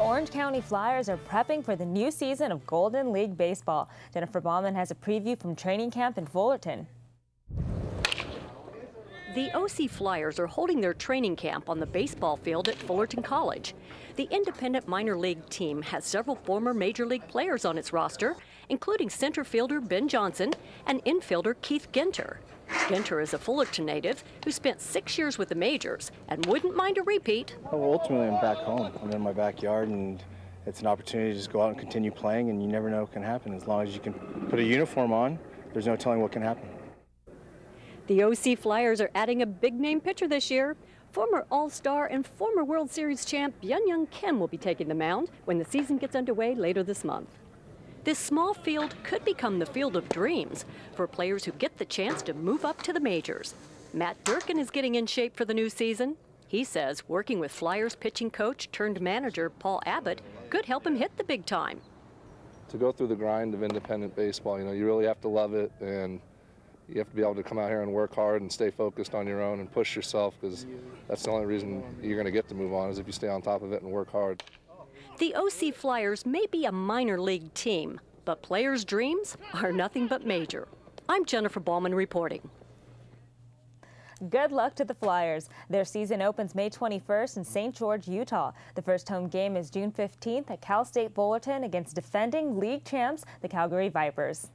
Orange County Flyers are prepping for the new season of Golden League baseball. Jennifer Bauman has a preview from training camp in Fullerton. The OC Flyers are holding their training camp on the baseball field at Fullerton College. The independent minor league team has several former major league players on its roster, including center fielder Ben Johnson and infielder Keith Ginter. Ginter is a Fullerton native who spent 6 years with the majors and wouldn't mind a repeat. Well, ultimately, I'm back home. I'm in my backyard, and it's an opportunity to just go out and continue playing, and you never know what can happen. As long as you can put a uniform on, there's no telling what can happen. The OC Flyers are adding a big-name pitcher this year. Former All-Star and former World Series champ Byung-Hyun Kim will be taking the mound when the season gets underway later this month. This small field could become the field of dreams for players who get the chance to move up to the majors. Matt Durkin is getting in shape for the new season. He says working with Flyers pitching coach turned manager Paul Abbott could help him hit the big time. To go through the grind of independent baseball, you really have to love it, and you have to be able to come out here and work hard and stay focused on your own and push yourself, because that's the only reason you're going to get to move on is if you stay on top of it and work hard. The OC Flyers may be a minor league team, but players' dreams are nothing but major. I'm Jennifer Bauman reporting. Good luck to the Flyers. Their season opens May 21st in St. George, Utah. The first home game is June 15th at Cal State Fullerton against defending league champs, the Calgary Vipers.